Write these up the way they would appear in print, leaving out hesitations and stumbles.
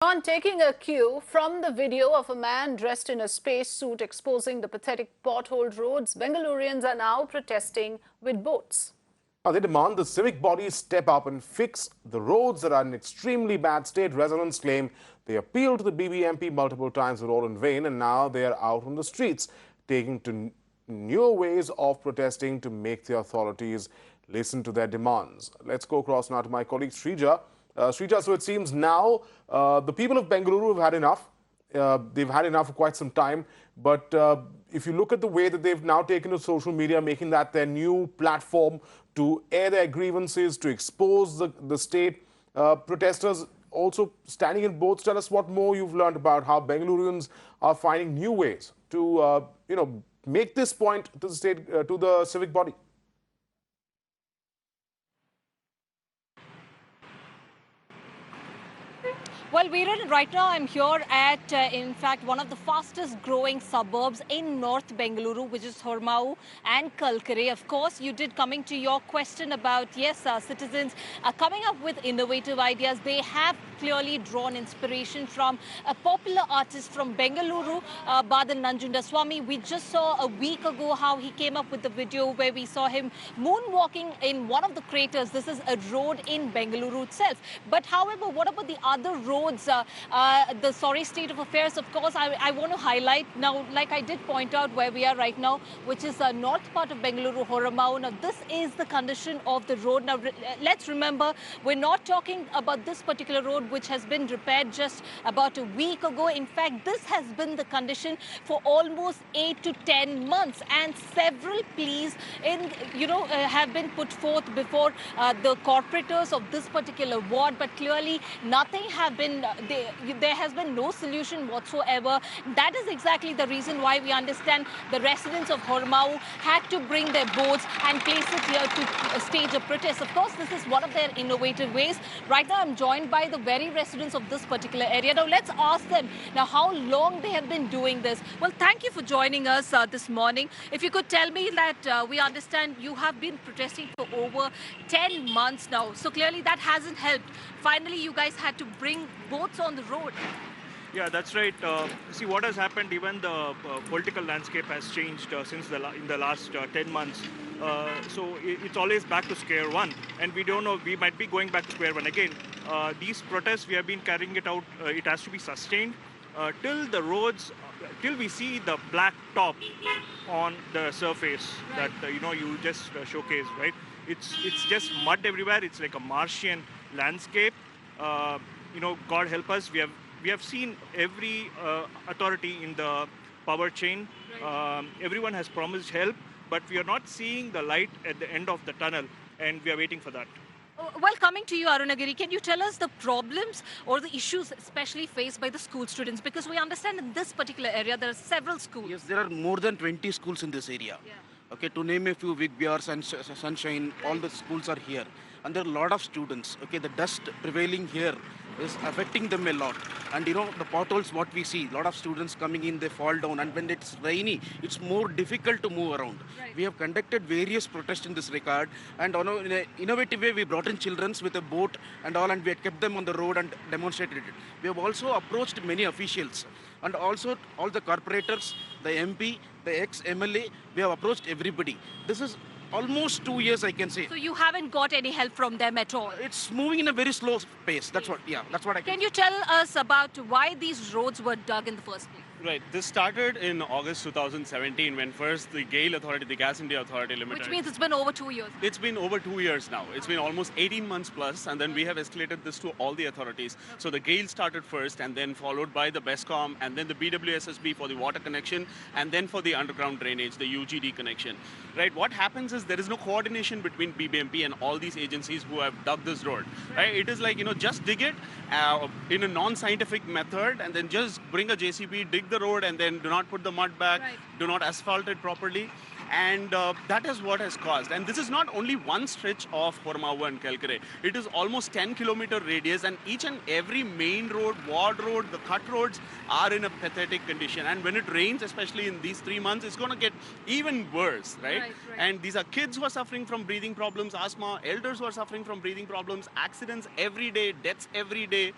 On taking a cue from the video of a man dressed in a spacesuit exposing the pathetic potholed roads, Bengalurians are now protesting with boats. Now, they demand the civic bodies step up and fix the roads that are in extremely bad state. Residents claim they appealed to the BBMP multiple times, but all in vain, and now they are out on the streets, taking to newer ways of protesting to make the authorities listen to their demands. Let's go across now to my colleague Sreeja. Sreeja, so it seems now the people of Bengaluru have had enough. They've had enough for quite some time. But if you look at the way that they've now taken to social media, making that their new platform to air their grievances, to expose the state, protesters also standing in boats. Tell us what more you've learned about how Bengalurians are finding new ways to, make this point to the state, to the civic body. Well, Viren, right now I'm here at, in fact, one of the fastest growing suburbs in North Bengaluru, which is Hormau and Kalkare. Of course, you did coming to your question about, yes, citizens are coming up with innovative ideas. They have clearly drawn inspiration from a popular artist from Bengaluru, Badan Nanjundaswamy. We just saw a week ago how he came up with the video where we saw him moonwalking in one of the craters. This is a road in Bengaluru itself. But however, what about the other roads? The sorry state of affairs, of course, I want to highlight now, like I did point out where we are right now, which is the north part of Bengaluru, Hormau. Now, this is the condition of the road. Now, let's remember, we're not talking about this particular road, which has been repaired just about a week ago. In fact, this has been the condition for almost 8 to 10 months, and several pleas have been put forth before the corporators of this particular ward, but clearly nothing have been there has been no solution whatsoever. That is exactly the reason why we understand the residents of Hormau had to bring their boats and place it here to stage a protest. Of course, this is one of their innovative ways. Right now, I'm joined by the very residents of this particular area. Now, let's ask them now how long they have been doing this. Well, thank you for joining us this morning. If you could tell me that we understand you have been protesting for over 10 months now. So clearly that hasn't helped. Finally, you guys had to bring boats on the road. Yeah, that's right. See, what has happened, even the political landscape has changed since in the last 10 months. So it's always back to square one. And we don't know, we might be going back to square one again. These protests, we have been carrying it out. It has to be sustained till the roads, till we see the black top on the surface that, you just showcased, right? It's just mud everywhere. It's like a Martian landscape. God help us. We have seen every authority in the power chain. Everyone has promised help, but we are not seeing the light at the end of the tunnel, and we are waiting for that. Well, coming to you, Arunagiri, can you tell us the problems or the issues especially faced by the school students? Because we understand in this particular area there are several schools. Yes, there are more than 20 schools in this area. Yeah. Okay, to name a few, Big Bears and Sunshine, all the schools are here. And there are a lot of students. Okay, the dust prevailing here is affecting them a lot. And the potholes, what we see, a lot of students coming in, they fall down. And when it's rainy, it's more difficult to move around. Right. We have conducted various protests in this regard. And in an innovative way, we brought in children with a boat and all, and we had kept them on the road and demonstrated it. We have also approached many officials. And also all the corporators, the MP, the ex-MLA, we have approached everybody. This is almost 2 years, I can say. So you haven't got any help from them at all? It's moving in a very slow pace. That's what I can Can you tell us about why these roads were dug in the first place? Right. This started in August 2017 when first the GAIL Authority, the Gas India Authority Limited. Which means it's been over 2 years. It's been over 2 years now. It's been almost 18 months plus, and then we have escalated this to all the authorities. So the GAIL started first, and then followed by the BESCOM, and then the BWSSB for the water connection, and then for the underground drainage, the UGD connection. Right. What happens is there is no coordination between BBMP and all these agencies who have dug this road. Right. It is like, just dig it in a non-scientific method, and then just bring a JCB, dig the road, and then do not put the mud back, do not asphalt it properly. And that is what has caused. And this is not only one stretch of Hormau and Kalkare. It is almost 10-kilometer radius, and each and every main road, ward road, the cut roads are in a pathetic condition. And when it rains, especially in these 3 months, it's going to get even worse, right? And these are kids who are suffering from breathing problems, asthma, elders who are suffering from breathing problems, accidents every day, deaths every day.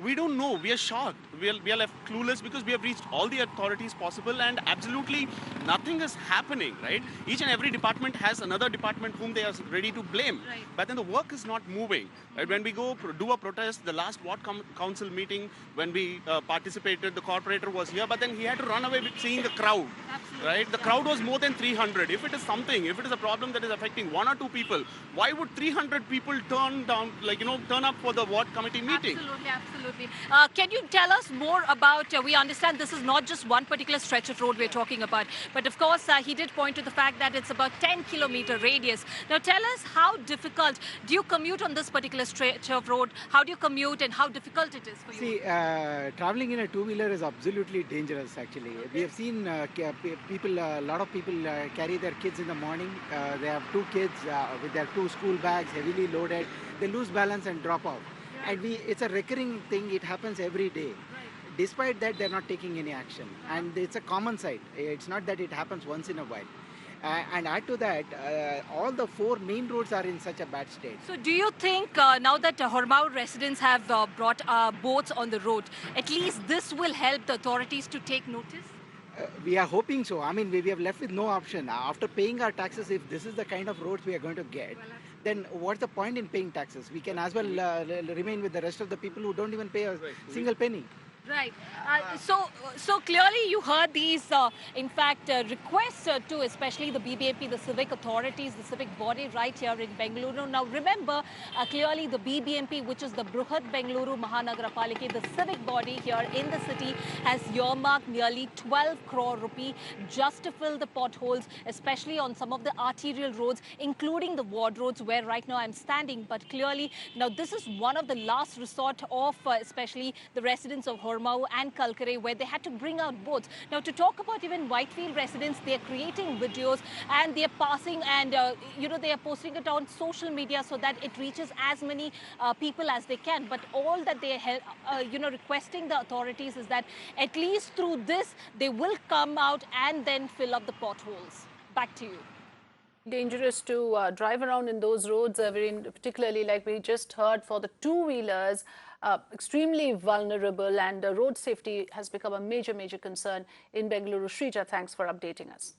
We don't know. We are shocked. We are left clueless because we have reached all the authorities possible and absolutely nothing is happening, right? Each and every department has another department whom they are ready to blame. Right. But then the work is not moving. Right? When we go do a protest, the last ward council meeting, when we participated, the corporator was here, but then he had to run away with seeing the crowd. Absolutely. Right? The crowd was more than 300. If it is something, if it is a problem that is affecting one or two people, why would 300 people turn up for the ward committee meeting? Absolutely, absolutely. Can you tell us more about, we understand this is not just one particular stretch of road we're talking about, but of course he did point to the fact that it's about 10-kilometer radius. Now tell us how difficult, do you commute on this particular stretch of road? How do you commute and how difficult it is for you? See, traveling in a two-wheeler is absolutely dangerous actually. We have seen people, a lot of people carry their kids in the morning. They have two kids with their two school bags heavily loaded. They lose balance and drop off. And it's a recurring thing, it happens every day. Right. Despite that, they're not taking any action. And it's a common sight. It's not that it happens once in a while. And add to that, all the four main roads are in such a bad state. So do you think now that Hormao residents have brought boats on the road, at least this will help the authorities to take notice? We are hoping so. I mean, we have left with no option. After paying our taxes, if this is the kind of roads we are going to get, then what's the point in paying taxes? We can as well remain with the rest of the people who don't even pay a single penny. Right. So clearly you heard these, in fact, requests to especially the BBMP, the civic authorities, the civic body right here in Bengaluru. Now remember, clearly the BBMP, which is the Bruhat Bengaluru Mahanagarapalike, the civic body here in the city, has earmarked nearly 12 crore rupee just to fill the potholes, especially on some of the arterial roads, including the ward roads where right now I'm standing. But clearly, now this is one of the last resort of especially the residents of Hormao and Kalkare, where they had to bring out boats. Now, to talk about even Whitefield residents, they are creating videos and they are passing and, they are posting it on social media so that it reaches as many people as they can. But all that they are, requesting the authorities is that at least through this, they will come out and then fill up the potholes. Back to you. Dangerous to drive around in those roads, particularly like we just heard for the two-wheelers, extremely vulnerable, and road safety has become a major concern in Bengaluru. Sreeja, thanks for updating us.